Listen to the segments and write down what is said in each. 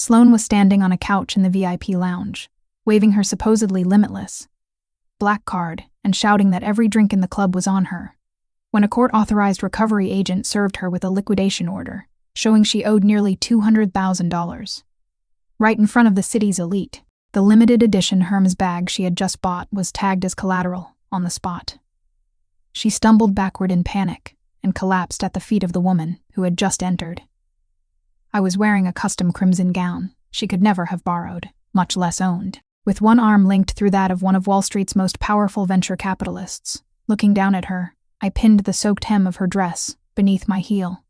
Sloane was standing on a couch in the VIP lounge, waving her supposedly limitless black card and shouting that every drink in the club was on her, when a court-authorized recovery agent served her with a liquidation order, showing she owed nearly $200,000. Right in front of the city's elite, the limited edition Hermes bag she had just bought was tagged as collateral on the spot. She stumbled backward in panic and collapsed at the feet of the woman who had just entered. I was wearing a custom crimson gown she could never have borrowed, much less owned, with one arm linked through that of one of Wall Street's most powerful venture capitalists. Looking down at her, I pinned the soaked hem of her dress beneath my heel.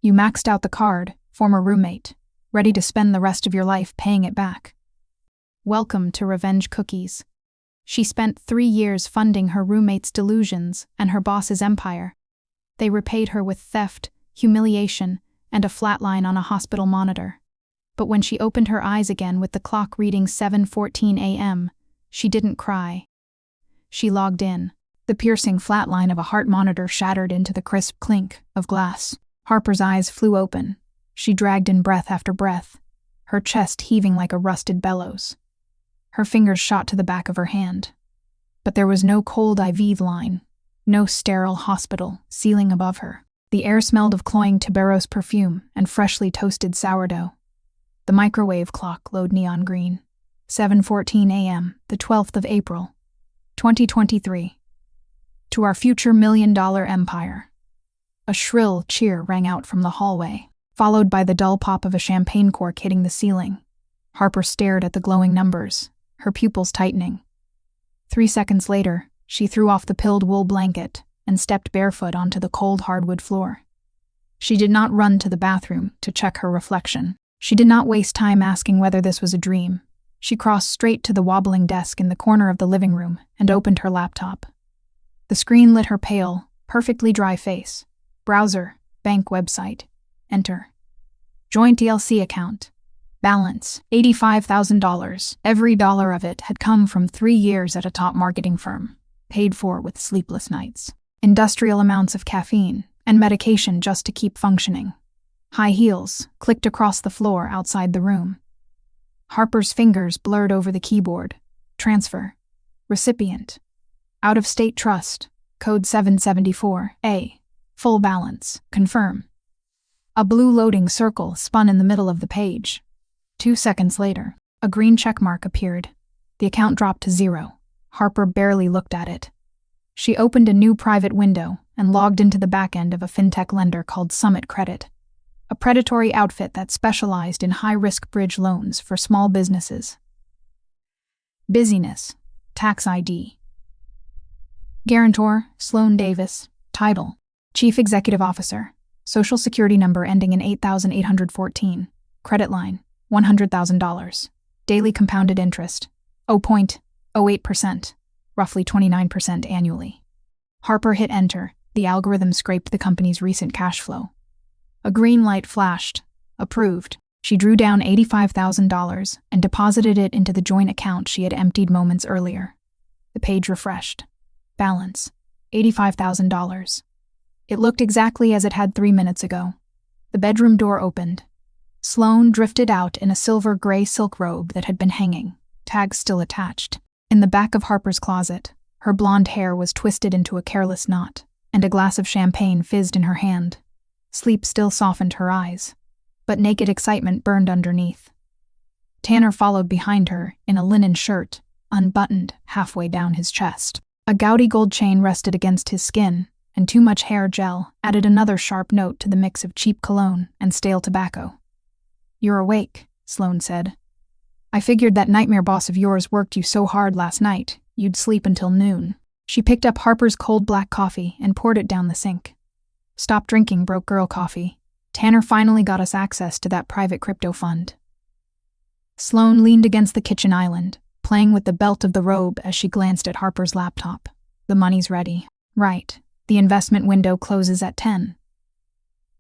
You maxed out the card, former roommate, ready to spend the rest of your life paying it back. Welcome to Revenge Cookies. She spent 3 years funding her roommate's delusions and her boss's empire. They repaid her with theft, humiliation, and a flatline on a hospital monitor. But when she opened her eyes again with the clock reading 7:14 a.m., she didn't cry. She logged in. The piercing flatline of a heart monitor shattered into the crisp clink of glass. Harper's eyes flew open. She dragged in breath after breath, her chest heaving like a rusted bellows. Her fingers shot to the back of her hand. But there was no cold IV line, no sterile hospital ceiling above her. The air smelled of cloying tuberose perfume and freshly toasted sourdough. The microwave clock glowed neon green. 7:14 a.m., the 12th of April, 2023. To our future $1,000,000 empire. A shrill cheer rang out from the hallway, followed by the dull pop of a champagne cork hitting the ceiling. Harper stared at the glowing numbers, her pupils tightening. 3 seconds later, she threw off the pilled wool blanket and stepped barefoot onto the cold hardwood floor. She did not run to the bathroom to check her reflection. She did not waste time asking whether this was a dream. She crossed straight to the wobbling desk in the corner of the living room and opened her laptop. The screen lit her pale, perfectly dry face. Browser, bank website. Enter. Joint TLC account. Balance, $85,000. Every dollar of it had come from 3 years at a top marketing firm, paid for with sleepless nights. Industrial amounts of caffeine and medication just to keep functioning. High heels clicked across the floor outside the room. Harper's fingers blurred over the keyboard. Transfer. Recipient. Out-of-state trust. Code 774A. Full balance. Confirm. A blue loading circle spun in the middle of the page. 2 seconds later, a green checkmark appeared. The account dropped to 0. Harper barely looked at it. She opened a new private window and logged into the back end of a fintech lender called Summit Credit, a predatory outfit that specialized in high-risk bridge loans for small businesses. Busyness. Tax ID. Guarantor, Sloane Davis. Title, Chief Executive Officer. Social Security number ending in 8814. Credit line, $100,000. Daily compounded interest, 0.08%, roughly 29% annually. Harper hit enter. The algorithm scraped the company's recent cash flow. A green light flashed. Approved. She drew down $85,000 and deposited it into the joint account she had emptied moments earlier. The page refreshed. Balance, $85,000. It looked exactly as it had 3 minutes ago. The bedroom door opened. Sloane drifted out in a silver-gray silk robe that had been hanging, tags still attached. In the back of Harper's closet, her blonde hair was twisted into a careless knot, and a glass of champagne fizzed in her hand. Sleep still softened her eyes, but naked excitement burned underneath. Tanner followed behind her in a linen shirt, unbuttoned halfway down his chest. A gaudy gold chain rested against his skin, and too much hair gel added another sharp note to the mix of cheap cologne and stale tobacco. "You're awake," Sloane said. "I figured that nightmare boss of yours worked you so hard last night, you'd sleep until noon." She picked up Harper's cold black coffee and poured it down the sink. "Stop drinking broke girl coffee. Tanner finally got us access to that private crypto fund." Sloane leaned against the kitchen island, playing with the belt of the robe as she glanced at Harper's laptop. "The money's ready." "Right. The investment window closes at 10.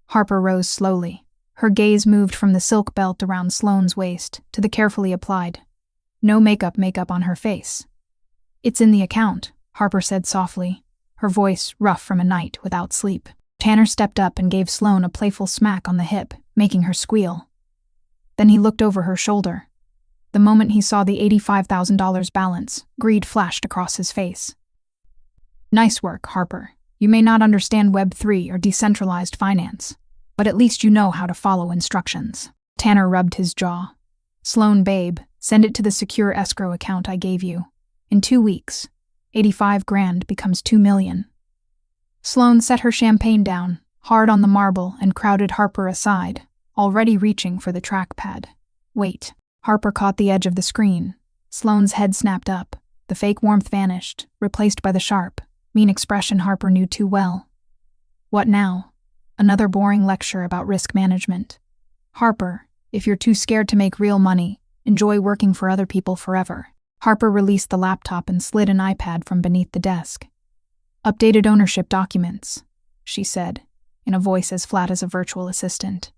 Harper rose slowly. Her gaze moved from the silk belt around Sloane's waist to the carefully applied, no makeup on her face. "It's in the account," Harper said softly, her voice rough from a night without sleep. Tanner stepped up and gave Sloane a playful smack on the hip, making her squeal. Then he looked over her shoulder. The moment he saw the $85,000 balance, greed flashed across his face. Nice work, Harper. You may not understand Web3 or decentralized finance, but at least you know how to follow instructions. Tanner rubbed his jaw. Sloan, babe, send it to the secure escrow account I gave you. In 2 weeks, 85 grand becomes 2 million. Sloan set her champagne down, hard on the marble, and crowded Harper aside, already reaching for the trackpad. Wait. Harper caught the edge of the screen. Sloane's head snapped up. The fake warmth vanished, replaced by the sharp, mean expression Harper knew too well. What now? Another boring lecture about risk management. Harper, if you're too scared to make real money, enjoy working for other people forever. Harper released the laptop and slid an iPad from beneath the desk. Updated ownership documents, she said, in a voice as flat as a virtual assistant.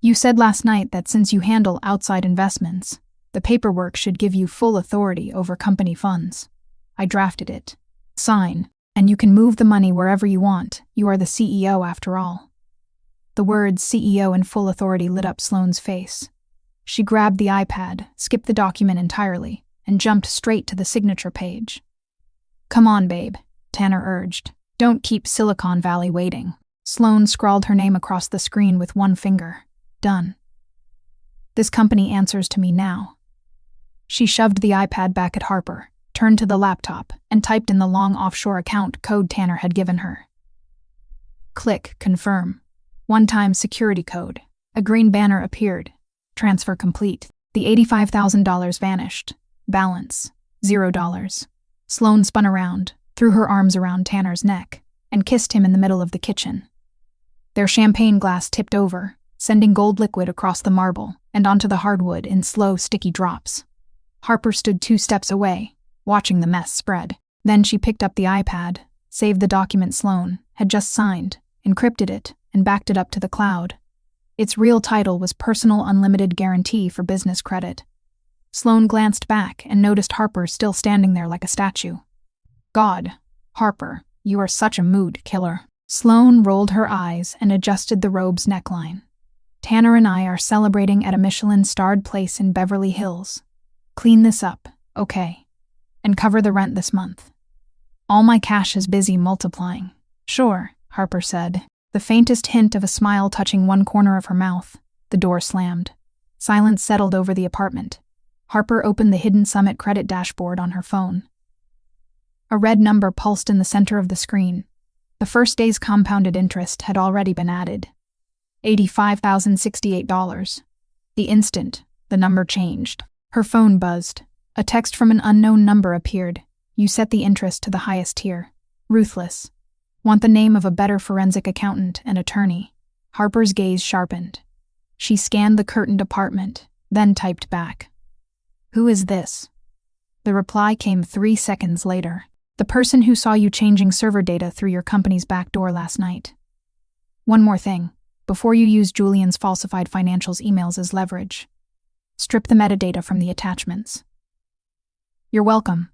You said last night that since you handle outside investments, the paperwork should give you full authority over company funds. I drafted it. Sign, and you can move the money wherever you want. You are the CEO after all. The words CEO and full authority lit up Sloane's face. She grabbed the iPad, skipped the document entirely, and jumped straight to the signature page. Come on, babe, Tanner urged. Don't keep Silicon Valley waiting. Sloane scrawled her name across the screen with one finger. Done. This company answers to me now. She shoved the iPad back at Harper, turned to the laptop, and typed in the long offshore account code Tanner had given her. Click Confirm. One-time security code. A green banner appeared. Transfer complete. The $85,000 vanished. Balance, $0. Sloane spun around, threw her arms around Tanner's neck, and kissed him in the middle of the kitchen. Their champagne glass tipped over, sending gold liquid across the marble and onto the hardwood in slow, sticky drops. Harper stood 2 steps away, watching the mess spread. Then she picked up the iPad, saved the document Sloane had just signed, encrypted it, and backed it up to the cloud. Its real title was Personal Unlimited Guarantee for Business Credit. Sloane glanced back and noticed Harper still standing there like a statue. God, Harper, you are such a mood killer. Sloane rolled her eyes and adjusted the robe's neckline. Tanner and I are celebrating at a Michelin-starred place in Beverly Hills. Clean this up, okay? And cover the rent this month. All my cash is busy multiplying. Sure, Harper said. The faintest hint of a smile touching one corner of her mouth. The door slammed. Silence settled over the apartment. Harper opened the Hidden Summit credit dashboard on her phone. A red number pulsed in the center of the screen. The first day's compounded interest had already been added. $85,068. The instant the number changed, her phone buzzed. A text from an unknown number appeared. You set the interest to the highest tier. Ruthless. Want the name of a better forensic accountant and attorney. Harper's gaze sharpened. She scanned the curtained apartment, then typed back. Who is this? The reply came 3 seconds later. The person who saw you changing server data through your company's back door last night. One more thing. Before you use Julian's falsified financials emails as leverage, strip the metadata from the attachments. You're welcome.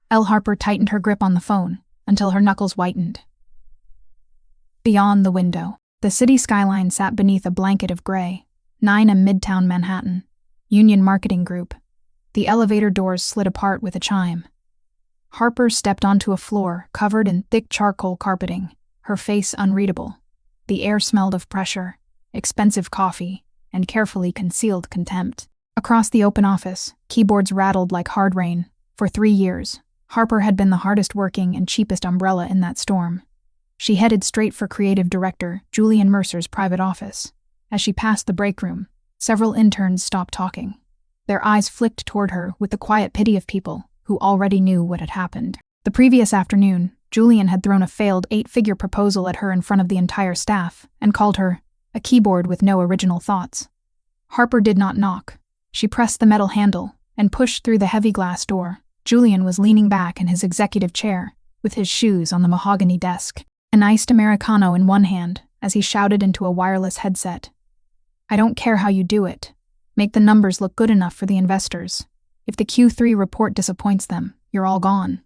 L. Harper tightened her grip on the phone until her knuckles whitened. Beyond the window, the city skyline sat beneath a blanket of gray. 9M Midtown Manhattan. Union Marketing Group. The elevator doors slid apart with a chime. Harper stepped onto a floor covered in thick charcoal carpeting, her face unreadable. The air smelled of pressure, expensive coffee, and carefully concealed contempt. Across the open office, keyboards rattled like hard rain. For 3 years, Harper had been the hardest working and cheapest umbrella in that storm. She headed straight for creative director Julian Mercer's private office. As she passed the break room, several interns stopped talking. Their eyes flicked toward her with the quiet pity of people who already knew what had happened. The previous afternoon, Julian had thrown a failed 8-figure proposal at her in front of the entire staff and called her a keyboard with no original thoughts. Harper did not knock. She pressed the metal handle and pushed through the heavy glass door. Julian was leaning back in his executive chair, with his shoes on the mahogany desk, an iced Americano in one hand as he shouted into a wireless headset. I don't care how you do it. Make the numbers look good enough for the investors. If the Q3 report disappoints them, you're all gone.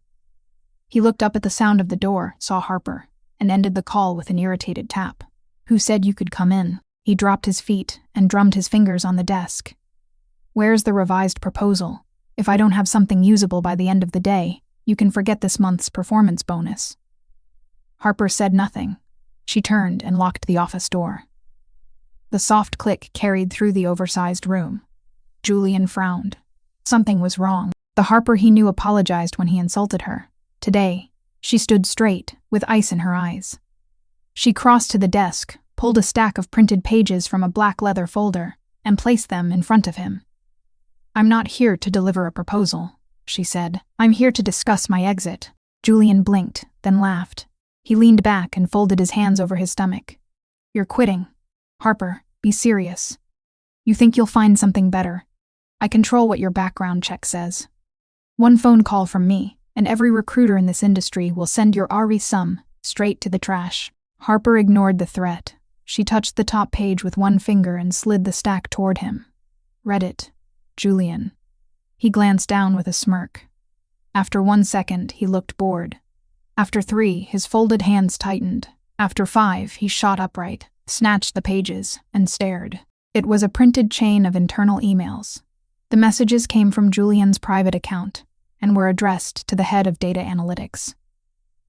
He looked up at the sound of the door, saw Harper, and ended the call with an irritated tap. Who said you could come in? He dropped his feet and drummed his fingers on the desk. Where's the revised proposal? If I don't have something usable by the end of the day, you can forget this month's performance bonus. Harper said nothing. She turned and locked the office door. The soft click carried through the oversized room. Julian frowned. Something was wrong. The Harper he knew apologized when he insulted her. Today, she stood straight, with ice in her eyes. She crossed to the desk, pulled a stack of printed pages from a black leather folder, and placed them in front of him. I'm not here to deliver a proposal, she said. I'm here to discuss my exit. Julian blinked, then laughed. He leaned back and folded his hands over his stomach. You're quitting. Harper, be serious. You think you'll find something better. I control what your background check says. One phone call from me, and every recruiter in this industry will send your RE sum straight to the trash. Harper ignored the threat. She touched the top page with one finger and slid the stack toward him. Read it. Julian. He glanced down with a smirk. After 1 second, he looked bored. After 3, his folded hands tightened. After 5, he shot upright, snatched the pages, and stared. It was a printed chain of internal emails. The messages came from Julian's private account and were addressed to the head of data analytics.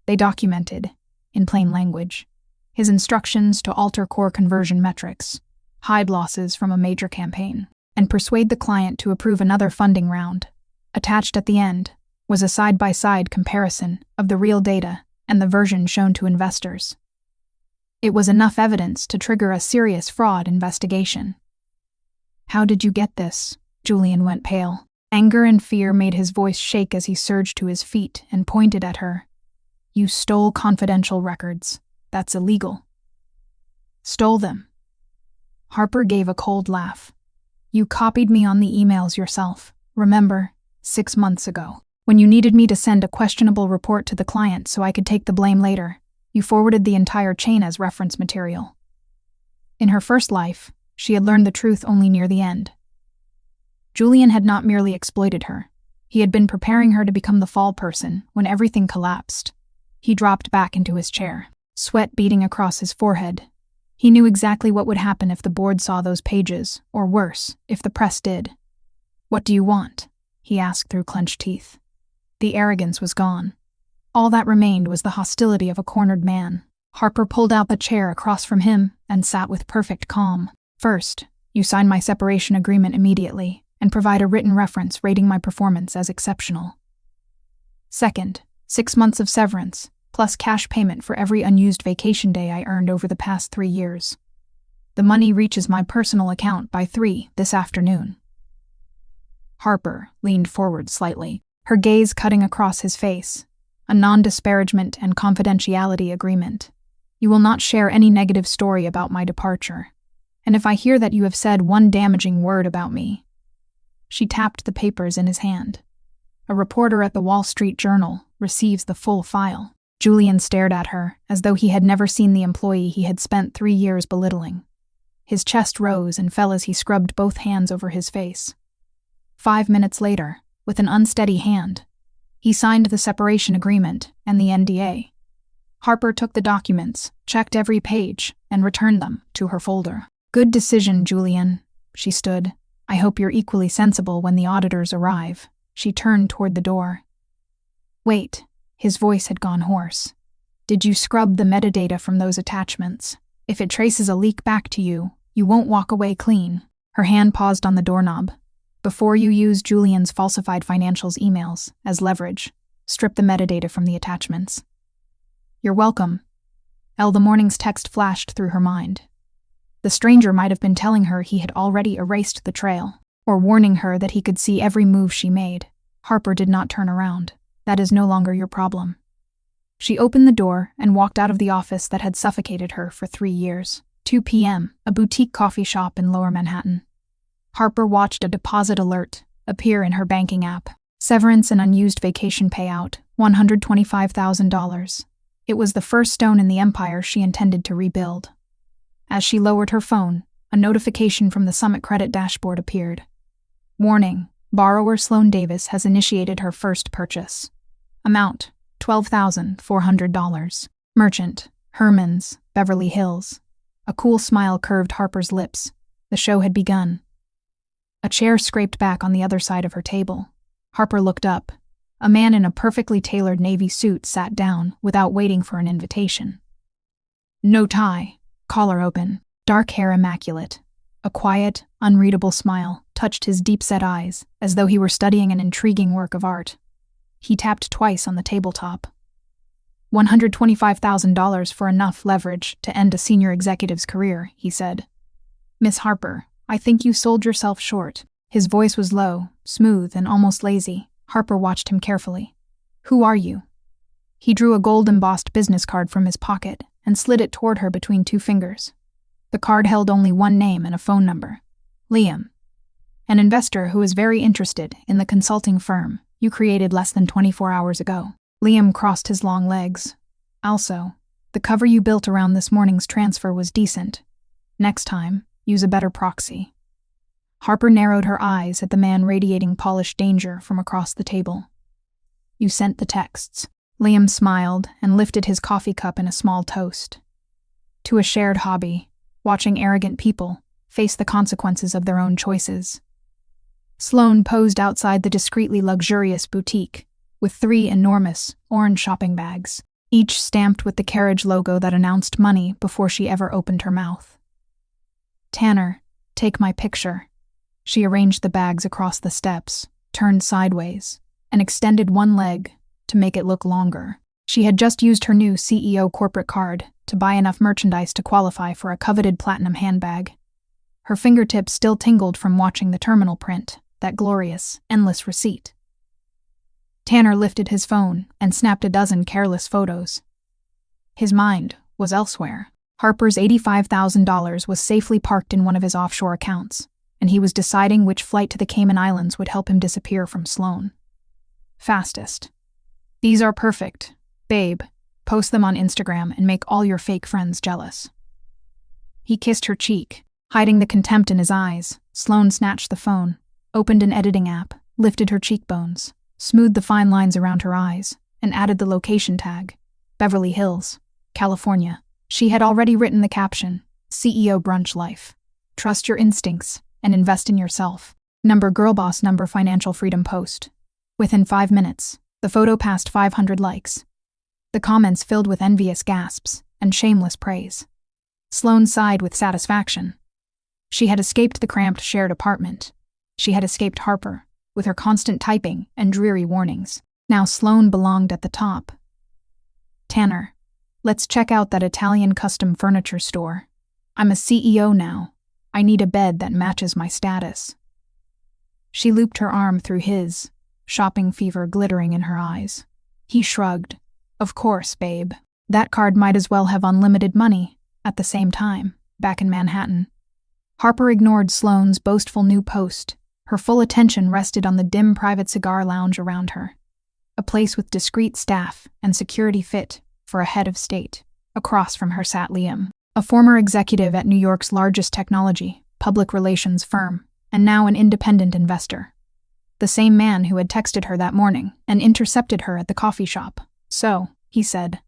They documented, in plain language, his instructions to alter core conversion metrics, hide losses from a major campaign, and persuade the client to approve another funding round. Attached at the end was a side-by-side comparison of the real data and the version shown to investors. It was enough evidence to trigger a serious fraud investigation. How did you get this? Julian went pale. Anger and fear made his voice shake as he surged to his feet and pointed at her. You stole confidential records. That's illegal. Stole them. Harper gave a cold laugh. You copied me on the emails yourself. Remember, 6 months ago, when you needed me to send a questionable report to the client so I could take the blame later, you forwarded the entire chain as reference material. In her first life, she had learned the truth only near the end. Julian had not merely exploited her. He had been preparing her to become the fall person when everything collapsed. He dropped back into his chair, sweat beading across his forehead. He knew exactly what would happen if the board saw those pages, or worse, if the press did. What do you want? He asked through clenched teeth. The arrogance was gone. All that remained was the hostility of a cornered man. Harper pulled out the chair across from him and sat with perfect calm. First, you sign my separation agreement immediately and provide a written reference rating my performance as exceptional. Second, 6 months of severance, plus cash payment for every unused vacation day I earned over the past 3 years. The money reaches my personal account by 3 this afternoon. Harper leaned forward slightly, her gaze cutting across his face. A non-disparagement and confidentiality agreement. You will not share any negative story about my departure. And if I hear that you have said one damaging word about me. She tapped the papers in his hand. A reporter at the Wall Street Journal receives the full file. Julian stared at her as though he had never seen the employee he had spent 3 years belittling. His chest rose and fell as he scrubbed both hands over his face. 5 minutes later, with an unsteady hand, he signed the separation agreement and the NDA. Harper took the documents, checked every page, and returned them to her folder. Good decision, Julian. She stood. I hope you're equally sensible when the auditors arrive. She turned toward the door. Wait. His voice had gone hoarse. Did you scrub the metadata from those attachments? If it traces a leak back to you, you won't walk away clean. Her hand paused on the doorknob. Before you use Julian's falsified financials emails as leverage, strip the metadata from the attachments. You're welcome. The morning's text flashed through her mind. The stranger might have been telling her he had already erased the trail, or warning her that he could see every move she made. Harper did not turn around. That is no longer your problem. She opened the door and walked out of the office that had suffocated her for 3 years. 2 p.m., a boutique coffee shop in Lower Manhattan. Harper watched a deposit alert appear in her banking app. Severance and unused vacation payout, $125,000. It was the first stone in the empire she intended to rebuild. As she lowered her phone, a notification from the Summit Credit dashboard appeared. Warning, borrower Sloan Davis has initiated her first purchase. Amount, $12,400. Merchant, Herman's, Beverly Hills. A cool smile curved Harper's lips. The show had begun. A chair scraped back on the other side of her table. Harper looked up. A man in a perfectly tailored navy suit sat down without waiting for an invitation. No tie, collar open, dark hair immaculate. A quiet, unreadable smile touched his deep-set eyes, as though he were studying an intriguing work of art. He tapped twice on the tabletop. $125,000 for enough leverage to end a senior executive's career, he said. Miss Harper, I think you sold yourself short. His voice was low, smooth, and almost lazy. Harper watched him carefully. Who are you? He drew a gold-embossed business card from his pocket and slid it toward her between two fingers. The card held only one name and a phone number. Liam. An investor who is very interested in the consulting firm you created less than 24 hours ago. Liam crossed his long legs. Also, the cover you built around this morning's transfer was decent. Next time, use a better proxy. Harper narrowed her eyes at the man radiating polished danger from across the table. You sent the texts. Liam smiled and lifted his coffee cup in a small toast. To a shared hobby, watching arrogant people face the consequences of their own choices. Sloane posed outside the discreetly luxurious boutique with 3 enormous orange shopping bags, each stamped with the carriage logo that announced money before she ever opened her mouth. Tanner, take my picture. She arranged the bags across the steps, turned sideways, and extended one leg to make it look longer. She had just used her new CEO corporate card to buy enough merchandise to qualify for a coveted platinum handbag. Her fingertips still tingled from watching the terminal print that glorious, endless receipt. Tanner lifted his phone and snapped a dozen careless photos. His mind was elsewhere. Harper's $85,000 was safely parked in one of his offshore accounts, and he was deciding which flight to the Cayman Islands would help him disappear from Sloane. Fastest. These are perfect. Babe, post them on Instagram and make all your fake friends jealous. He kissed her cheek, hiding the contempt in his eyes. Sloane snatched the phone, opened an editing app, lifted her cheekbones, smoothed the fine lines around her eyes, and added the location tag, Beverly Hills, California. She had already written the caption, CEO Brunch Life. Trust your instincts and invest in yourself. Number Girlboss Number Financial Freedom Post. Within 5 minutes, the photo passed 500 likes. The comments filled with envious gasps and shameless praise. Sloane sighed with satisfaction. She had escaped the cramped shared apartment. She had escaped Harper, with her constant typing and dreary warnings. Now Sloane belonged at the top. Tanner, let's check out that Italian custom furniture store. I'm a CEO now. I need a bed that matches my status. She looped her arm through his, shopping fever glittering in her eyes. He shrugged. Of course, babe. That card might as well have unlimited money. At the same time, back in Manhattan. Harper ignored Sloane's boastful new post. Her full attention rested on the dim private cigar lounge around her. A place with discreet staff and security fit for a head of state. Across from her sat Liam, a former executive at New York's largest technology, public relations firm, and now an independent investor. The same man who had texted her that morning and intercepted her at the coffee shop. So, he said,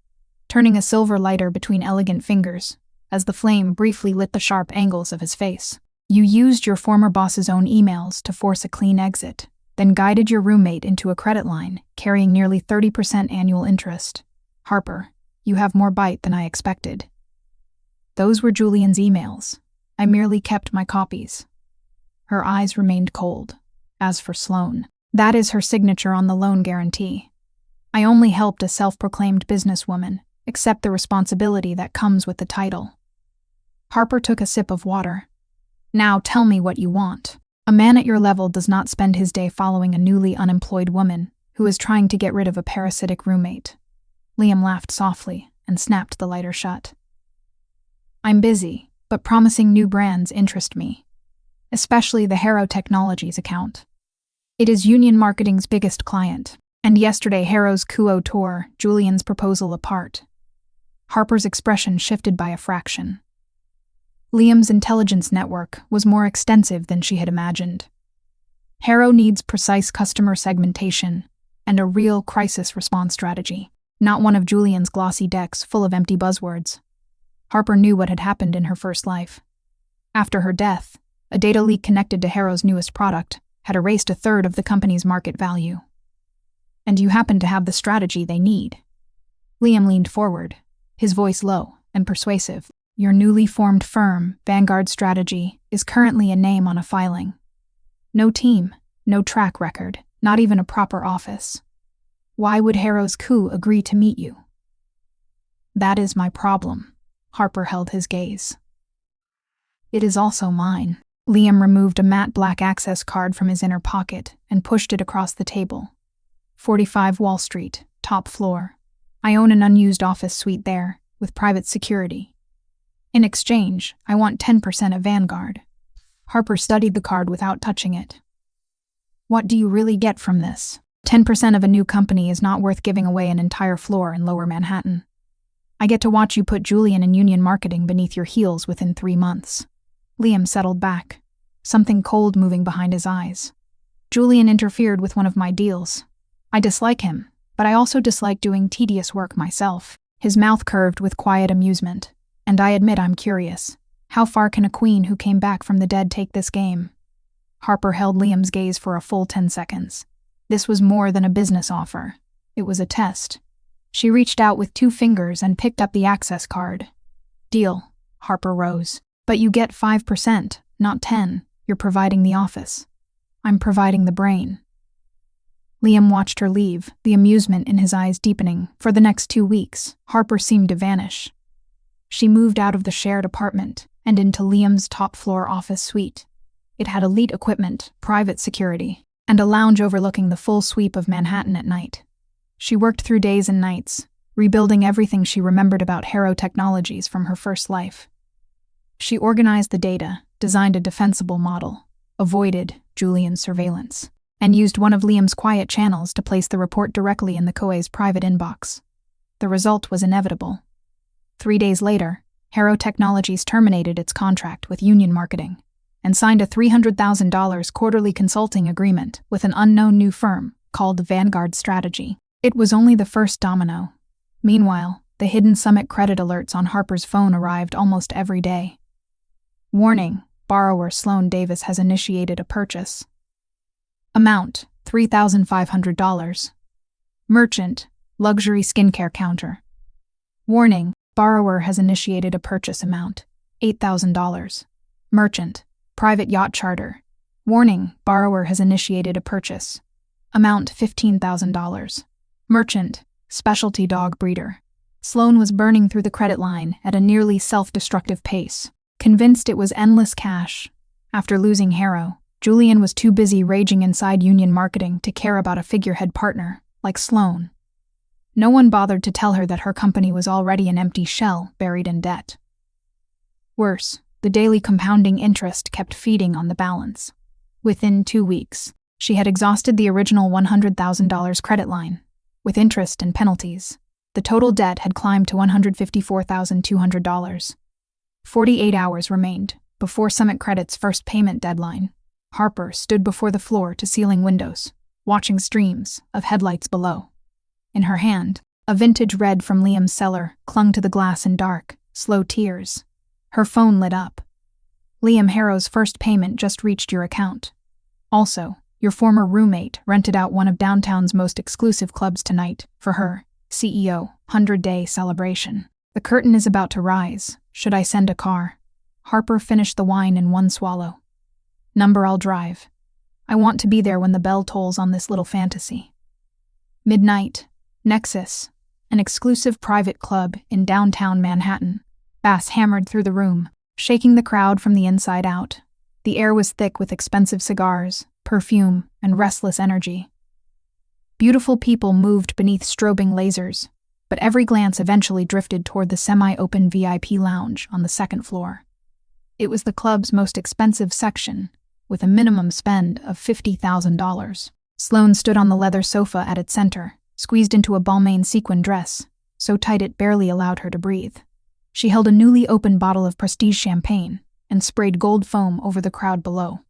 turning a silver lighter between elegant fingers, as the flame briefly lit the sharp angles of his face. You used your former boss's own emails to force a clean exit, then guided your roommate into a credit line carrying nearly 30% annual interest. Harper, you have more bite than I expected. Those were Julian's emails. I merely kept my copies. Her eyes remained cold. As for Sloane, that is her signature on the loan guarantee. I only helped a self-proclaimed businesswoman accept the responsibility that comes with the title. Harper took a sip of water. Now tell me what you want. A man at your level does not spend his day following a newly unemployed woman who is trying to get rid of a parasitic roommate. Liam laughed softly and snapped the lighter shut. I'm busy, but promising new brands interest me, especially the Harrow Technologies account. It is Union Marketing's biggest client, and yesterday Harrow's Kuo tore Julian's proposal apart. Harper's expression shifted by a fraction. Liam's intelligence network was more extensive than she had imagined. Harrow needs precise customer segmentation and a real crisis response strategy, not one of Julian's glossy decks full of empty buzzwords. Harper knew what had happened in her first life. After her death, a data leak connected to Harrow's newest product had erased a third of the company's market value. And you happen to have the strategy they need. Liam leaned forward, his voice low and persuasive. Your newly formed firm, Vanguard Strategy, is currently a name on a filing. No team, no track record, not even a proper office. Why would Harrow's coup agree to meet you? That is my problem. Harper held his gaze. It is also mine. Liam removed a matte black access card from his inner pocket and pushed it across the table. 45 Wall Street, top floor. I own an unused office suite there, with private security. In exchange, I want 10% of Vanguard. Harper studied the card without touching it. What do you really get from this? 10% of a new company is not worth giving away an entire floor in Lower Manhattan. I get to watch you put Julian and Union Marketing beneath your heels within 3 months. Liam settled back, something cold moving behind his eyes. Julian interfered with one of my deals. I dislike him, but I also dislike doing tedious work myself. His mouth curved with quiet amusement. And I admit I'm curious. How far can a queen who came back from the dead take this game? Harper held Liam's gaze for a full 10 seconds. This was more than a business offer. It was a test. She reached out with 2 fingers and picked up the access card. Deal. Harper rose. But you get 5%, not 10. You're providing the office. I'm providing the brain. Liam watched her leave, the amusement in his eyes deepening. For the next 2 weeks, Harper seemed to vanish. She moved out of the shared apartment and into Liam's top-floor office suite. It had elite equipment, private security, and a lounge overlooking the full sweep of Manhattan at night. She worked through days and nights, rebuilding everything she remembered about Harrow Technologies from her first life. She organized the data, designed a defensible model, avoided Julian's surveillance, and used one of Liam's quiet channels to place the report directly in the COA's private inbox. The result was inevitable. 3 days later, Harrow Technologies terminated its contract with Union Marketing and signed a $300,000 quarterly consulting agreement with an unknown new firm called Vanguard Strategy. It was only the first domino. Meanwhile, the hidden Summit credit alerts on Harper's phone arrived almost every day. Warning, borrower Sloan Davis has initiated a purchase. Amount, $3,500. Merchant, luxury skincare counter. Warning, borrower has initiated a purchase. Amount, $8,000. Merchant, private yacht charter. Warning, borrower has initiated a purchase. Amount, $15,000. Merchant, specialty dog breeder. Sloan was burning through the credit line at a nearly self-destructive pace, convinced it was endless cash. After losing Harrow, Julian was too busy raging inside Union Marketing to care about a figurehead partner like Sloan. No one bothered to tell her that her company was already an empty shell buried in debt. Worse, the daily compounding interest kept feeding on the balance. Within 2 weeks, she had exhausted the original $100,000 credit line. With interest and penalties, the total debt had climbed to $154,200. 48 hours remained before Summit Credit's first payment deadline. Harper stood before the floor-to-ceiling windows, watching streams of headlights below. In her hand, a vintage red from Liam's cellar clung to the glass in dark, slow tears. Her phone lit up. Liam, Harrow's first payment just reached your account. Also, your former roommate rented out one of downtown's most exclusive clubs tonight for her CEO 100-day celebration. The curtain is about to rise. Should I send a car? Harper finished the wine in one swallow. Number I'll drive. I want to be there when the bell tolls on this little fantasy. Midnight, Nexus, an exclusive private club in downtown Manhattan. Bass hammered through the room, shaking the crowd from the inside out. The air was thick with expensive cigars, perfume, and restless energy. Beautiful people moved beneath strobing lasers, but every glance eventually drifted toward the semi-open VIP lounge on the second floor. It was the club's most expensive section, with a minimum spend of $50,000. Sloan stood on the leather sofa at its center, squeezed into a Balmain sequin dress, so tight it barely allowed her to breathe. She held a newly opened bottle of prestige champagne and sprayed gold foam over the crowd below.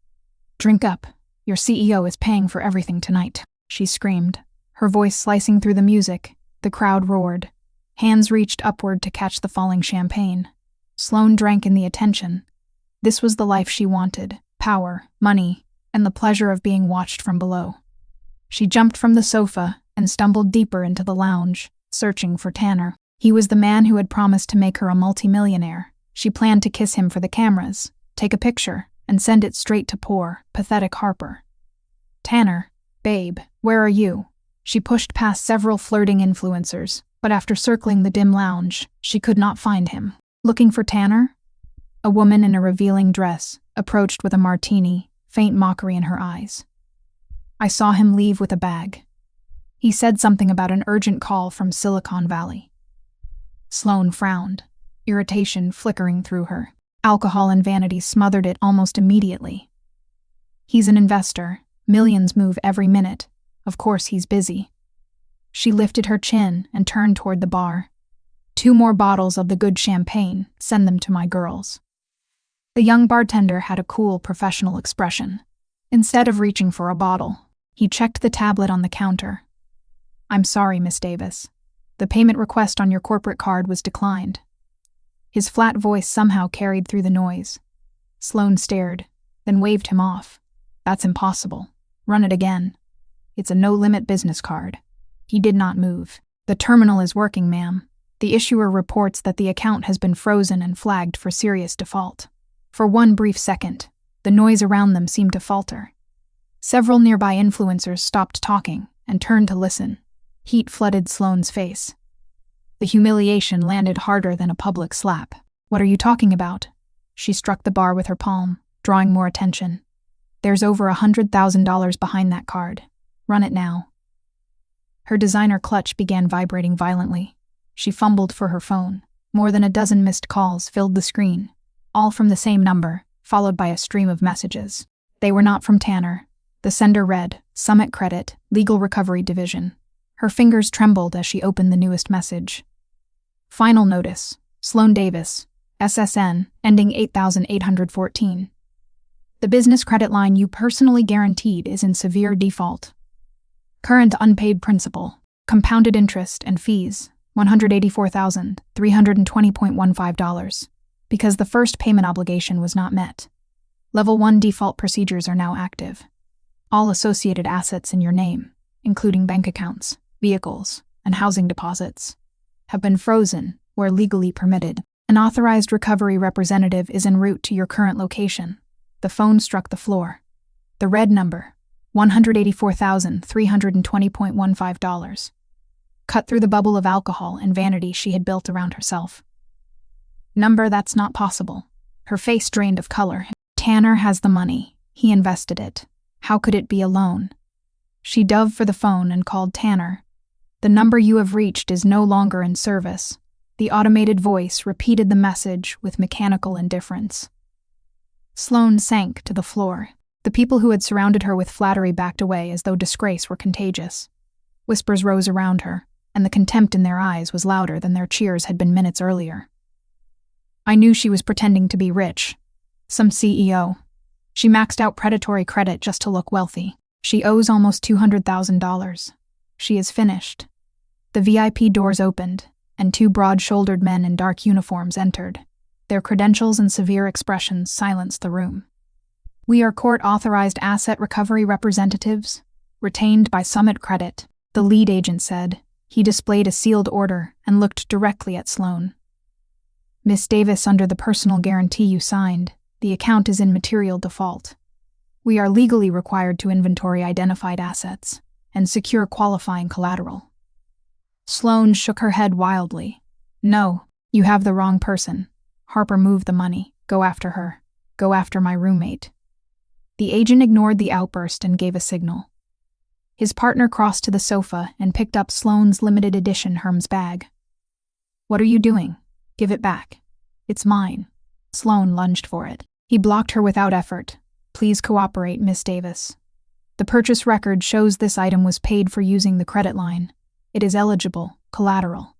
"Drink up. Your CEO is paying for everything tonight," she screamed, her voice slicing through the music. The crowd roared. Hands reached upward to catch the falling champagne. Sloane drank in the attention. This was the life she wanted: power, money, and the pleasure of being watched from below. She jumped from the sofa and stumbled deeper into the lounge, searching for Tanner. He was the man who had promised to make her a multimillionaire. She planned to kiss him for the cameras, take a picture, and send it straight to poor, pathetic Harper. "Tanner, babe, where are you?" She pushed past several flirting influencers, but after circling the dim lounge, she could not find him. "Looking for Tanner?" A woman in a revealing dress approached with a martini, faint mockery in her eyes. "I saw him leave with a bag. He said something about an urgent call from Silicon Valley." Sloane frowned, irritation flickering through her. Alcohol and vanity smothered it almost immediately. "He's an investor. Millions move every minute. Of course he's busy." She lifted her chin and turned toward the bar. "2 more bottles of the good champagne. Send them to my girls." The young bartender had a cool, professional expression. Instead of reaching for a bottle, he checked the tablet on the counter. "I'm sorry, Miss Davis. The payment request on your corporate card was declined." His flat voice somehow carried through the noise. Sloane stared, then waved him off. "That's impossible. Run it again. It's a no-limit business card." He did not move. "The terminal is working, ma'am. The issuer reports that the account has been frozen and flagged for serious default." For one brief second, the noise around them seemed to falter. Several nearby influencers stopped talking and turned to listen. Heat flooded Sloane's face. The humiliation landed harder than a public slap. "What are you talking about?" She struck the bar with her palm, drawing more attention. "There's over $100,000 behind that card. Run it now." Her designer clutch began vibrating violently. She fumbled for her phone. More than a dozen missed calls filled the screen, all from the same number, followed by a stream of messages. They were not from Tanner. The sender read, "Summit Credit, Legal Recovery Division." Her fingers trembled as she opened the newest message. "Final notice. Sloane Davis, SSN, ending 8814. The business credit line you personally guaranteed is in severe default. Current unpaid principal, compounded interest and fees, $184,320.15, because the first payment obligation was not met. Level 1 default procedures are now active. All associated assets in your name, including bank accounts, vehicles, and housing deposits, have been frozen where legally permitted. An authorized recovery representative is en route to your current location." The phone struck the floor. The red number, $184,320.15, cut through the bubble of alcohol and vanity she had built around herself. "Number, that's not possible." Her face drained of color. "Tanner has the money. He invested it. How could it be a loan?" She dove for the phone and called Tanner. "The number you have reached is no longer in service." The automated voice repeated the message with mechanical indifference. Sloane sank to the floor. The people who had surrounded her with flattery backed away as though disgrace were contagious. Whispers rose around her, and the contempt in their eyes was louder than their cheers had been minutes earlier. "I knew she was pretending to be rich. Some CEO. She maxed out predatory credit just to look wealthy. She owes almost $200,000. She is finished." The VIP doors opened, and 2 broad-shouldered men in dark uniforms entered. Their credentials and severe expressions silenced the room. "We are court-authorized asset recovery representatives, retained by Summit Credit," the lead agent said. He displayed a sealed order and looked directly at Sloane. "Miss Davis, under the personal guarantee you signed, the account is in material default. We are legally required to inventory identified assets and secure qualifying collateral." Sloane shook her head wildly. "No, you have the wrong person. Harper moved the money. Go after her. Go after my roommate." The agent ignored the outburst and gave a signal. His partner crossed to the sofa and picked up Sloane's limited edition Hermes bag. "What are you doing? Give it back. It's mine." Sloane lunged for it. He blocked her without effort. "Please cooperate, Miss Davis. The purchase record shows this item was paid for using the credit line. It is eligible, collateral."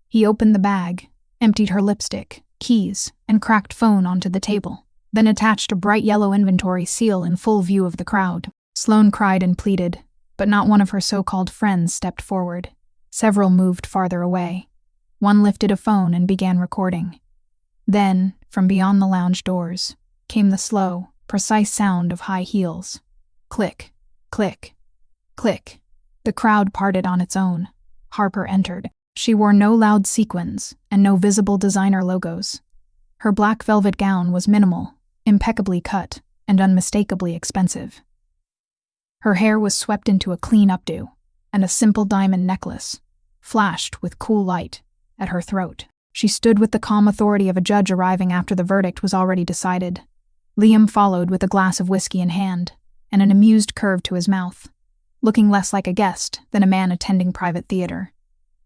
He opened the bag, emptied her lipstick, keys, and cracked phone onto the table, then attached a bright yellow inventory seal in full view of the crowd. Sloane cried and pleaded, but not one of her so-called friends stepped forward. Several moved farther away. One lifted a phone and began recording. Then, from beyond the lounge doors, came the slow, precise sound of high heels. Click, click, click. The crowd parted on its own. Harper entered. She wore no loud sequins and no visible designer logos. Her black velvet gown was minimal, impeccably cut, and unmistakably expensive. Her hair was swept into a clean updo, and a simple diamond necklace flashed with cool light at her throat. She stood with the calm authority of a judge arriving after the verdict was already decided. Liam followed with a glass of whiskey in hand and an amused curve to his mouth, looking less like a guest than a man attending private theater.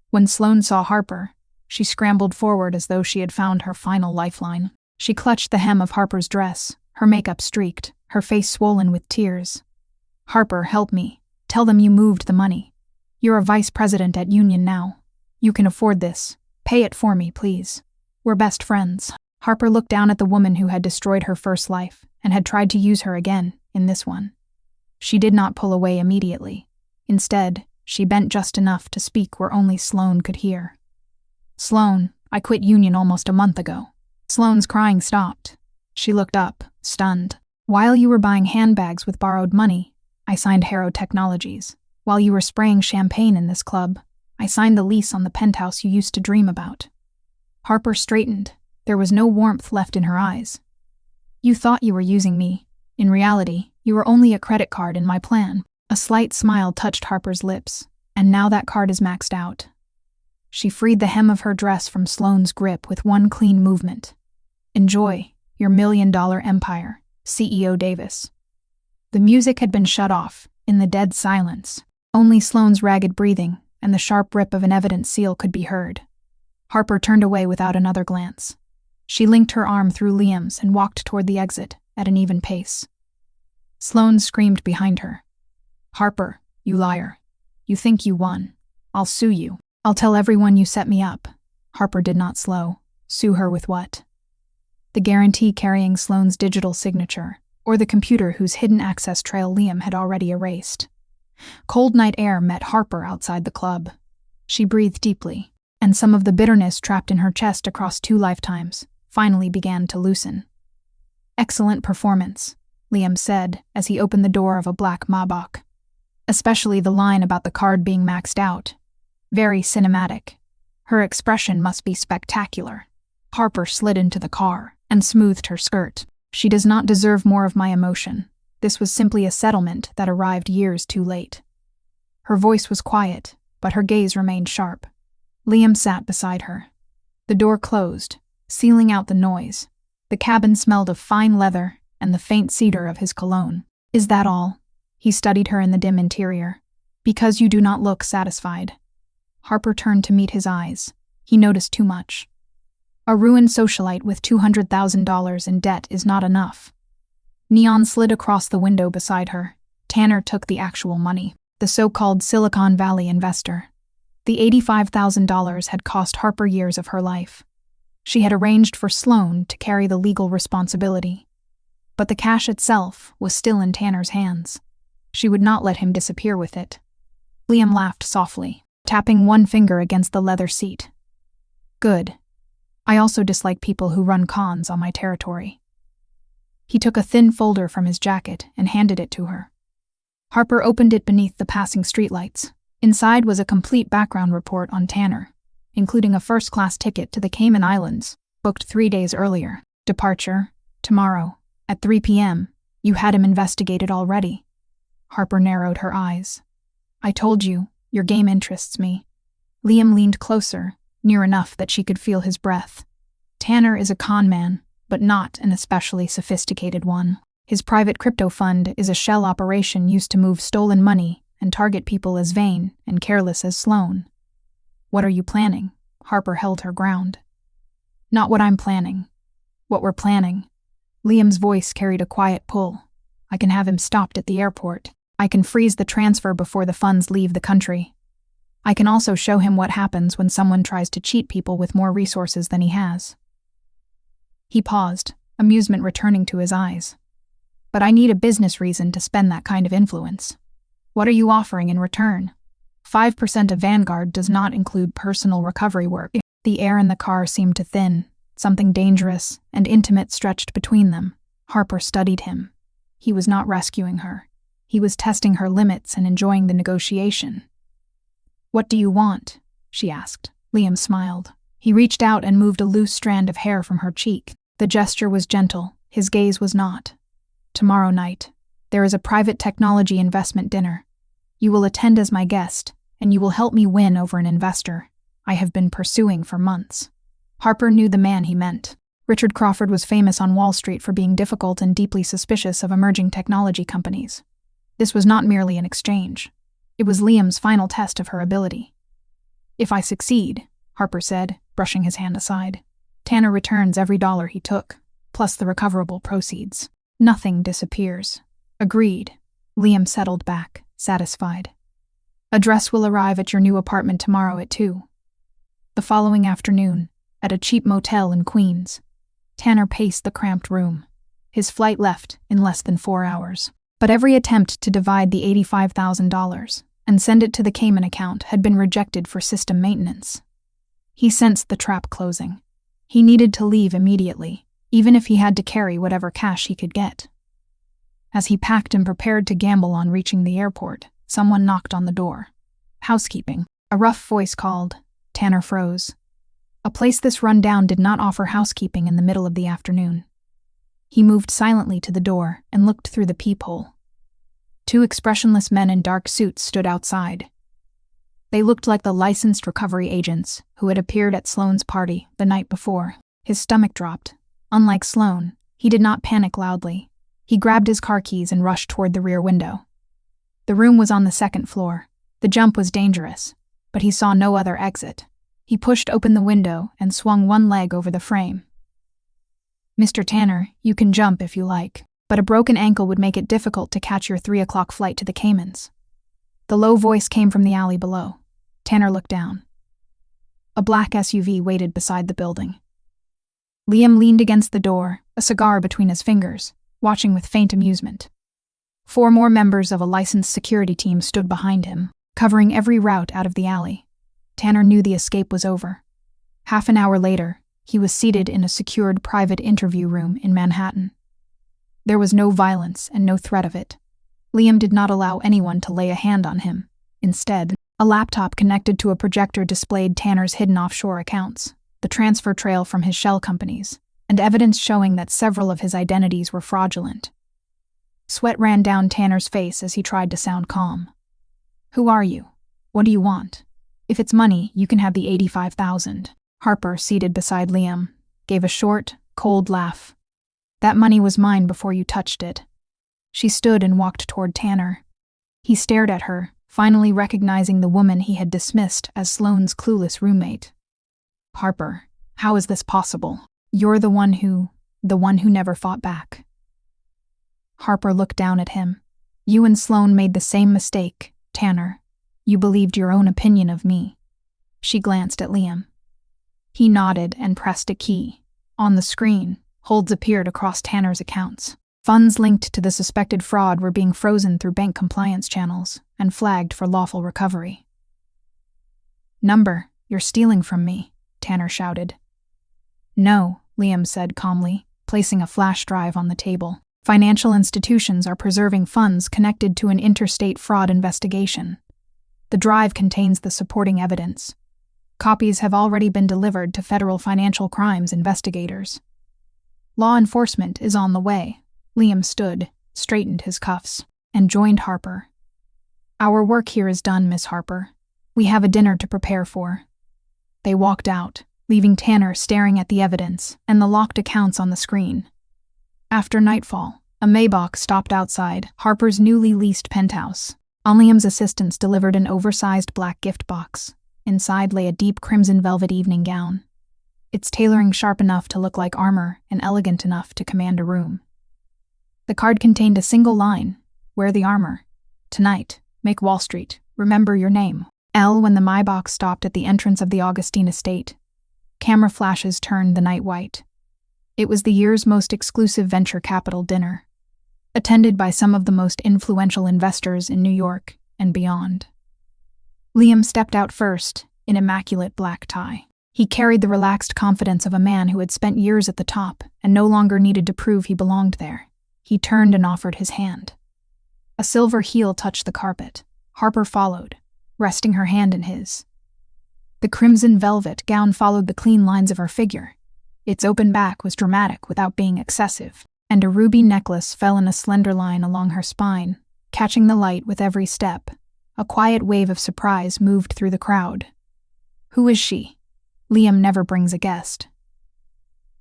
When Sloane saw Harper, she scrambled forward as though she had found her final lifeline. She clutched the hem of Harper's dress, her makeup streaked, her face swollen with tears. "Harper, help me. Tell them you moved the money. You're a vice president at Union now. You can afford this. Pay it for me, please. We're best friends." Harper looked down at the woman who had destroyed her first life and had tried to use her again in this one. She did not pull away immediately. Instead, she bent just enough to speak where only Sloane could hear. "Sloane, I quit Union almost a month ago." Sloane's crying stopped. She looked up, stunned. "While you were buying handbags with borrowed money, I signed Harrow Technologies. While you were spraying champagne in this club, I signed the lease on the penthouse you used to dream about." Harper straightened. There was no warmth left in her eyes. "You thought you were using me. In reality, you were only a credit card in my plan." A slight smile touched Harper's lips, and now that card is maxed out. She freed the hem of her dress from Sloane's grip with one clean movement. "Enjoy your $1 million empire, CEO Davis." The music had been shut off, in the dead silence. Only Sloane's ragged breathing and the sharp rip of an evidence seal could be heard. Harper turned away without another glance. She linked her arm through Liam's and walked toward the exit at an even pace. Sloane screamed behind her. "Harper, you liar. You think you won. I'll sue you. I'll tell everyone you set me up." Harper did not slow. Sue her with what? The guarantee carrying Sloane's digital signature, or the computer whose hidden access trail Liam had already erased. Cold night air met Harper outside the club. She breathed deeply, and some of the bitterness trapped in her chest across 2 lifetimes finally began to loosen. "Excellent performance," Liam said as he opened the door of a black Maybach. "Especially the line about the card being maxed out. Very cinematic. Her expression must be spectacular." Harper slid into the car and smoothed her skirt. "She does not deserve more of my emotion. This was simply a settlement that arrived years too late." Her voice was quiet, but her gaze remained sharp. Liam sat beside her. The door closed, sealing out the noise. The cabin smelled of fine leather and the faint cedar of his cologne. "Is that all?" He studied her in the dim interior. "Because you do not look satisfied." Harper turned to meet his eyes. He noticed too much. A ruined socialite with $200,000 in debt is not enough. Neon slid across the window beside her. Tanner took the actual money. The so-called Silicon Valley investor. The $85,000 had cost Harper years of her life. She had arranged for Sloane to carry the legal responsibility. But the cash itself was still in Tanner's hands. She would not let him disappear with it. Liam laughed softly, tapping one finger against the leather seat. "Good. I also dislike people who run cons on my territory." He took a thin folder from his jacket and handed it to her. Harper opened it beneath the passing streetlights. Inside was a complete background report on Tanner, including a first-class ticket to the Cayman Islands, booked 3 days earlier. "Departure, tomorrow, at 3 p.m. You had him investigated already." Harper narrowed her eyes. "I told you, your game interests me." Liam leaned closer, near enough that she could feel his breath. "Tanner is a con man, but not an especially sophisticated one. His private crypto fund is a shell operation used to move stolen money and target people as vain and careless as Sloane." "What are you planning?" Harper held her ground. "Not what I'm planning. What we're planning." Liam's voice carried a quiet pull. "I can have him stopped at the airport. I can freeze the transfer before the funds leave the country. I can also show him what happens when someone tries to cheat people with more resources than he has." He paused, amusement returning to his eyes. "But I need a business reason to spend that kind of influence. What are you offering in return?" 5% of Vanguard does not include personal recovery work. The air in the car seemed to thin, Something dangerous and intimate stretched between them. Harper studied him. He was not rescuing her. He was testing her limits and enjoying the negotiation. "What do you want?" she asked. Liam smiled. He reached out and moved a loose strand of hair from her cheek. The gesture was gentle, his gaze was not. "Tomorrow night, there is a private technology investment dinner. You will attend as my guest, and you will help me win over an investor I have been pursuing for months." Harper knew the man he meant. Richard Crawford was famous on Wall Street for being difficult and deeply suspicious of emerging technology companies. This was not merely an exchange. It was Liam's final test of her ability. "If I succeed," Harper said, brushing his hand aside, "Tanner returns every dollar he took, plus the recoverable proceeds. Nothing disappears." "Agreed." Liam settled back, satisfied. "Address will arrive at your new apartment tomorrow at 2. The following afternoon, at a cheap motel in Queens. Tanner paced the cramped room. His flight left in less than 4 hours. But every attempt to divide the $85,000 and send it to the Cayman account had been rejected for system maintenance. He sensed the trap closing. He needed to leave immediately, even if he had to carry whatever cash he could get. As he packed and prepared to gamble on reaching the airport, someone knocked on the door. "Housekeeping." A rough voice called. Tanner froze. A place this run-down did not offer housekeeping in the middle of the afternoon. He moved silently to the door and looked through the peephole. 2 expressionless men in dark suits stood outside. They looked like the licensed recovery agents who had appeared at Sloane's party the night before. His stomach dropped. Unlike Sloane, he did not panic loudly. He grabbed his car keys and rushed toward the rear window. The room was on the 2nd floor. The jump was dangerous, but he saw no other exit. He pushed open the window and swung one leg over the frame. "Mr. Tanner, you can jump if you like, but a broken ankle would make it difficult to catch your 3 o'clock flight to the Caymans." The low voice came from the alley below. Tanner looked down. A black SUV waited beside the building. Liam leaned against the door, a cigar between his fingers, watching with faint amusement. 4 more members of a licensed security team stood behind him, covering every route out of the alley. Tanner knew the escape was over. Half an hour later, he was seated in a secured private interview room in Manhattan. There was no violence and no threat of it. Liam did not allow anyone to lay a hand on him. Instead, a laptop connected to a projector displayed Tanner's hidden offshore accounts, the transfer trail from his shell companies, and evidence showing that several of his identities were fraudulent. Sweat ran down Tanner's face as he tried to sound calm. "Who are you? What do you want? If it's money, you can have the 85,000. Harper, seated beside Liam, gave a short, cold laugh. "That money was mine before you touched it." She stood and walked toward Tanner. He stared at her, finally recognizing the woman he had dismissed as Sloane's clueless roommate. "Harper, how is this possible? You're the one who never fought back." Harper looked down at him. "You and Sloane made the same mistake, Tanner. You believed your own opinion of me." She glanced at Liam. He nodded and pressed a key. On the screen, holds appeared across Tanner's accounts. Funds linked to the suspected fraud were being frozen through bank compliance channels and flagged for lawful recovery. "Number, you're stealing from me," Tanner shouted. "No," Liam said calmly, placing a flash drive on the table. "Financial institutions are preserving funds connected to an interstate fraud investigation. The drive contains the supporting evidence. Copies have already been delivered to federal financial crimes investigators. Law enforcement is on the way." Liam stood, straightened his cuffs, and joined Harper. "Our work here is done, Miss Harper. We have a dinner to prepare for." They walked out, leaving Tanner staring at the evidence and the locked accounts on the screen. After nightfall, a Maybach stopped outside Harper's newly leased penthouse. Liam's assistants delivered an oversized black gift box. Inside lay a deep crimson velvet evening gown. Its tailoring sharp enough to look like armor and elegant enough to command a room. The card contained a single line: "Wear the armor. Tonight, make Wall Street remember your name." When the Maybach stopped at the entrance of the Augustine estate, camera flashes turned the night white. It was the year's most exclusive venture capital dinner, attended by some of the most influential investors in New York and beyond. Liam stepped out first, in immaculate black tie. He carried the relaxed confidence of a man who had spent years at the top and no longer needed to prove he belonged there. He turned and offered his hand. A silver heel touched the carpet. Harper followed, resting her hand in his. The crimson velvet gown followed the clean lines of her figure. Its open back was dramatic without being excessive, and a ruby necklace fell in a slender line along her spine, catching the light with every step. A quiet wave of surprise moved through the crowd. "Who is she? Liam never brings a guest."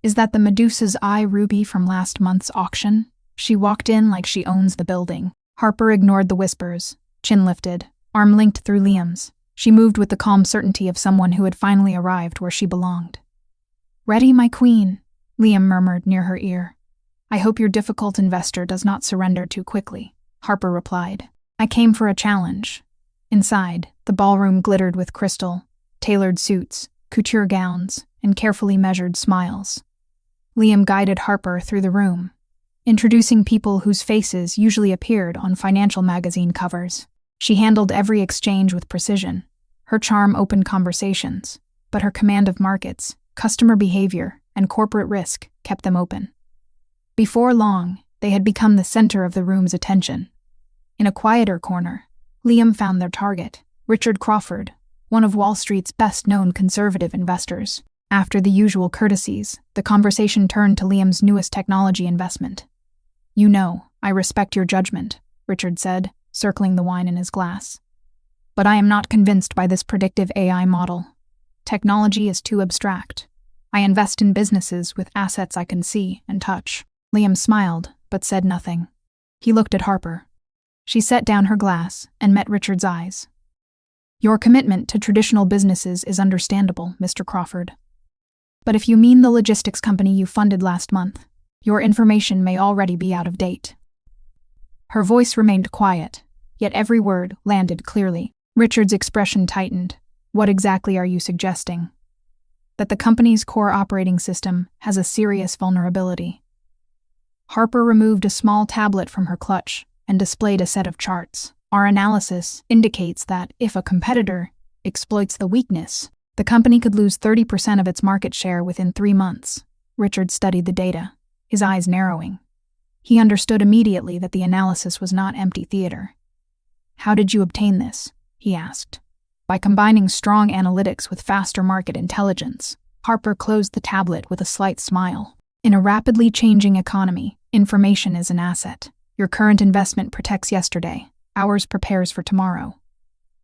"Is that the Medusa's Eye ruby from last month's auction?" She walked in like she owns the building. Harper ignored the whispers, chin lifted, arm linked through Liam's. She moved with the calm certainty of someone who had finally arrived where she belonged. "Ready, my queen," Liam murmured near her ear. "I hope your difficult investor does not surrender too quickly," Harper replied. "I came for a challenge." Inside, the ballroom glittered with crystal, tailored suits, couture gowns, and carefully measured smiles. Liam guided Harper through the room, introducing people whose faces usually appeared on financial magazine covers. She handled every exchange with precision. Her charm opened conversations, but her command of markets, customer behavior, and corporate risk kept them open. Before long, they had become the center of the room's attention. In a quieter corner, Liam found their target, Richard Crawford, one of Wall Street's best-known conservative investors. After the usual courtesies, the conversation turned to Liam's newest technology investment. "You know, I respect your judgment," Richard said, circling the wine in his glass. "But I am not convinced by this predictive AI model. Technology is too abstract. I invest in businesses with assets I can see and touch." Liam smiled, but said nothing. He looked at Harper. She set down her glass and met Richard's eyes. "Your commitment to traditional businesses is understandable, Mr. Crawford. But if you mean the logistics company you funded last month, your information may already be out of date." Her voice remained quiet, yet every word landed clearly. Richard's expression tightened. "What exactly are you suggesting?" "That the company's core operating system has a serious vulnerability." Harper removed a small tablet from her clutch and displayed a set of charts. "Our analysis indicates that if a competitor exploits the weakness, the company could lose 30% of its market share within 3 months. Richard studied the data, his eyes narrowing. He understood immediately that the analysis was not empty theater. "How did you obtain this?" he asked. "By combining strong analytics with faster market intelligence." Harper closed the tablet with a slight smile. "In a rapidly changing economy, information is an asset. Your current investment protects yesterday. Ours prepares for tomorrow."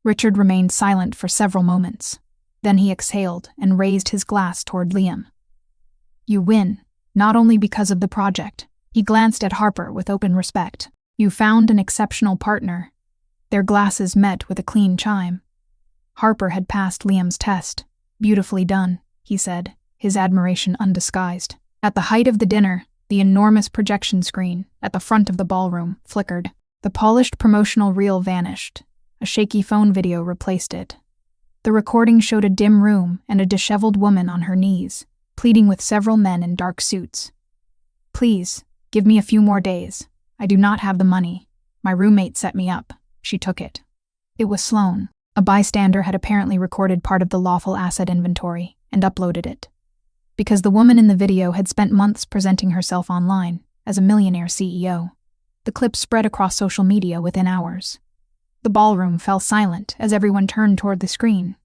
Richard remained silent for several moments. Then he exhaled and raised his glass toward Liam. "You win, not only because of the project." He glanced at Harper with open respect. "You found an exceptional partner." Their glasses met with a clean chime. Harper had passed Liam's test. "Beautifully done," he said, his admiration undisguised. At the height of the dinner, the enormous projection screen at the front of the ballroom flickered. The polished promotional reel vanished. A shaky phone video replaced it. The recording showed a dim room and a disheveled woman on her knees, pleading with several men in dark suits. "Please, give me a few more days. I do not have the money. My roommate set me up." She took it. It was Sloan. A bystander had apparently recorded part of the lawful asset inventory and uploaded it. Because the woman in the video had spent months presenting herself online as a millionaire CEO, the clip spread across social media within hours. The ballroom fell silent as everyone turned toward the screen.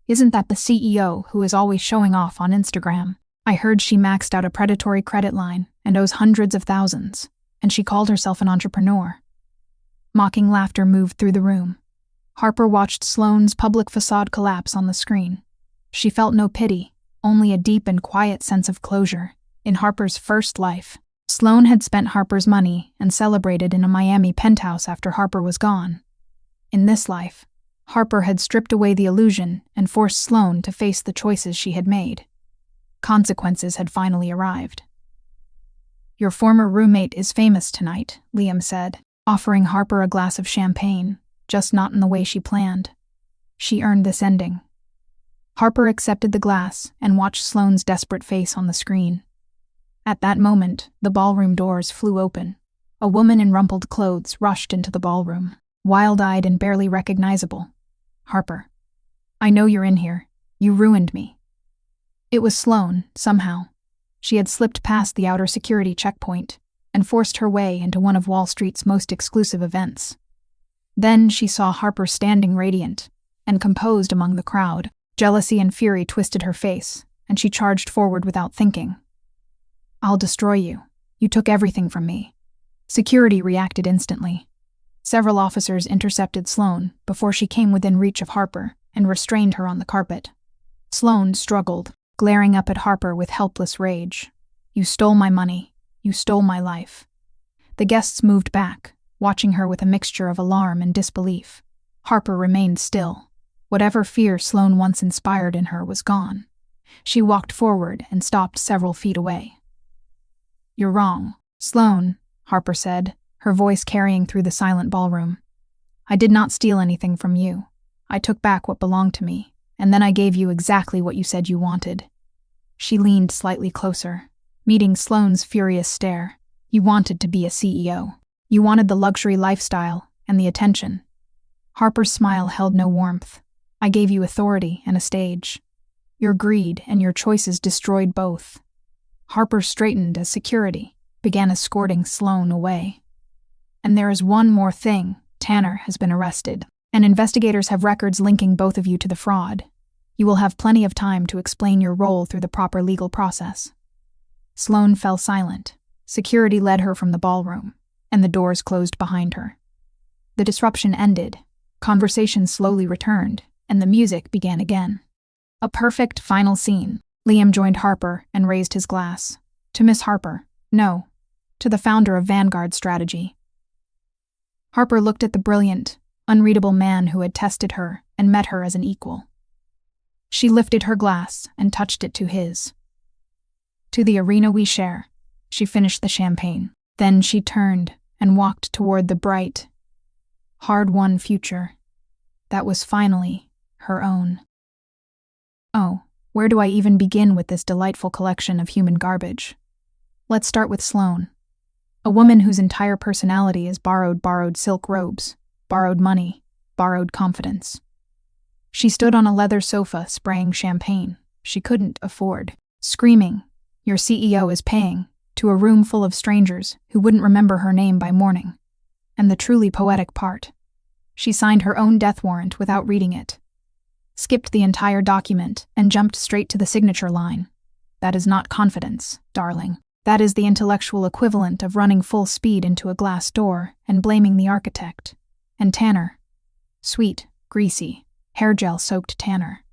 "Isn't that the CEO who is always showing off on Instagram? I heard she maxed out a predatory credit line and owes hundreds of thousands, and she called herself an entrepreneur." Mocking laughter moved through the room. Harper watched Sloane's public facade collapse on the screen. She felt no pity, only a deep and quiet sense of closure. In Harper's first life, Sloane had spent Harper's money and celebrated in a Miami penthouse after Harper was gone. In this life, Harper had stripped away the illusion and forced Sloane to face the choices she had made. Consequences had finally arrived. "Your former roommate is famous tonight," Liam said, offering Harper a glass of champagne, just not in the way she planned. She earned this ending. Harper accepted the glass and watched Sloane's desperate face on the screen. At that moment, the ballroom doors flew open. A woman in rumpled clothes rushed into the ballroom, wild-eyed and barely recognizable. "Harper, I know you're in here. You ruined me." It was Sloane, somehow. She had slipped past the outer security checkpoint and forced her way into one of Wall Street's most exclusive events. Then she saw Harper standing radiant and composed among the crowd. Jealousy and fury twisted her face, and she charged forward without thinking. "I'll destroy you. You took everything from me." Security reacted instantly. Several officers intercepted Sloane before she came within reach of Harper and restrained her on the carpet. Sloane struggled, glaring up at Harper with helpless rage. "You stole my money. You stole my life." The guests moved back, watching her with a mixture of alarm and disbelief. Harper remained still. Whatever fear Sloane once inspired in her was gone. She walked forward and stopped several feet away. "You're wrong, Sloane," Harper said, her voice carrying through the silent ballroom. "I did not steal anything from you. I took back what belonged to me, and then I gave you exactly what you said you wanted." She leaned slightly closer, meeting Sloane's furious stare. "You wanted to be a CEO. You wanted the luxury lifestyle and the attention." Harper's smile held no warmth. "I gave you authority and a stage. Your greed and your choices destroyed both." Harper straightened as security began escorting Sloane away. "And there is one more thing. Tanner has been arrested, and investigators have records linking both of you to the fraud. You will have plenty of time to explain your role through the proper legal process." Sloane fell silent. Security led her from the ballroom, and the doors closed behind her. The disruption ended. Conversation slowly returned, and the music began again. A perfect final scene. Liam joined Harper and raised his glass. "To Miss Harper, no. To the founder of Vanguard Strategy." Harper looked at the brilliant, unreadable man who had tested her and met her as an equal. She lifted her glass and touched it to his. "To the arena we share." She finished the champagne. Then she turned and walked toward the bright, hard-won future that was finally her own. Oh, where do I even begin with this delightful collection of human garbage? Let's start with Sloane, a woman whose entire personality is borrowed silk robes, borrowed money, borrowed confidence. She stood on a leather sofa spraying champagne she couldn't afford, screaming, "Your CEO is paying," to a room full of strangers who wouldn't remember her name by morning. And the truly poetic part, she signed her own death warrant without reading it. Skipped the entire document and jumped straight to the signature line. That is not confidence, darling. That is the intellectual equivalent of running full speed into a glass door and blaming the architect. And Tanner. Sweet, greasy, hair gel-soaked Tanner.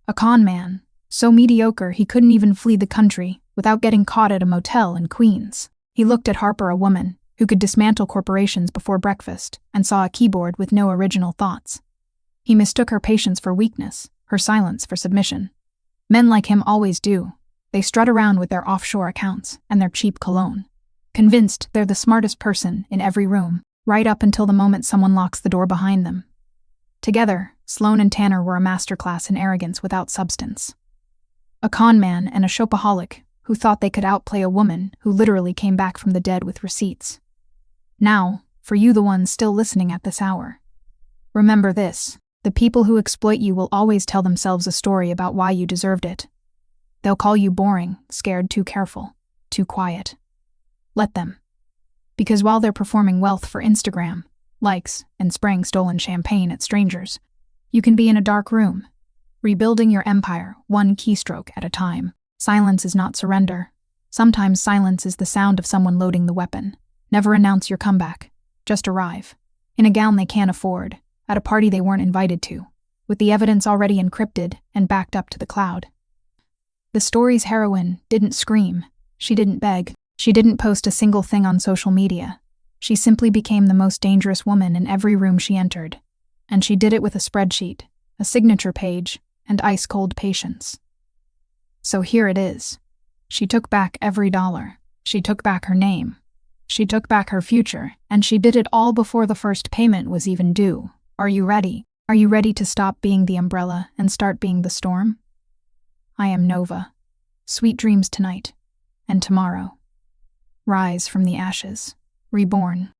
A con man, so mediocre he couldn't even flee the country without getting caught at a motel in Queens. He looked at Harper, a woman who could dismantle corporations before breakfast, and saw a keyboard with no original thoughts. He mistook her patience for weakness, her silence for submission. Men like him always do. They strut around with their offshore accounts and their cheap cologne, convinced they're the smartest person in every room, right up until the moment someone locks the door behind them. Together, Sloane and Tanner were a masterclass in arrogance without substance. A con man and a shopaholic who thought they could outplay a woman who literally came back from the dead with receipts. Now, for you the ones still listening at this hour, remember this: the people who exploit you will always tell themselves a story about why you deserved it. They'll call you boring, scared, too careful, too quiet. Let them. Because while they're performing wealth for Instagram, likes, and spraying stolen champagne at strangers, you can be in a dark room, rebuilding your empire one keystroke at a time. Silence is not surrender. Sometimes silence is the sound of someone loading the weapon. Never announce your comeback. Just arrive. In a gown they can't afford, at a party they weren't invited to, with the evidence already encrypted and backed up to the cloud. The story's heroine didn't scream. She didn't beg. She didn't post a single thing on social media. She simply became the most dangerous woman in every room she entered. And she did it with a spreadsheet, a signature page, and ice-cold patience. So here it is. She took back every dollar. She took back her name. She took back her future, and she did it all before the first payment was even due. Are you ready? Are you ready to stop being the umbrella and start being the storm? I am Nova. Sweet dreams tonight and tomorrow. Rise from the ashes. Reborn.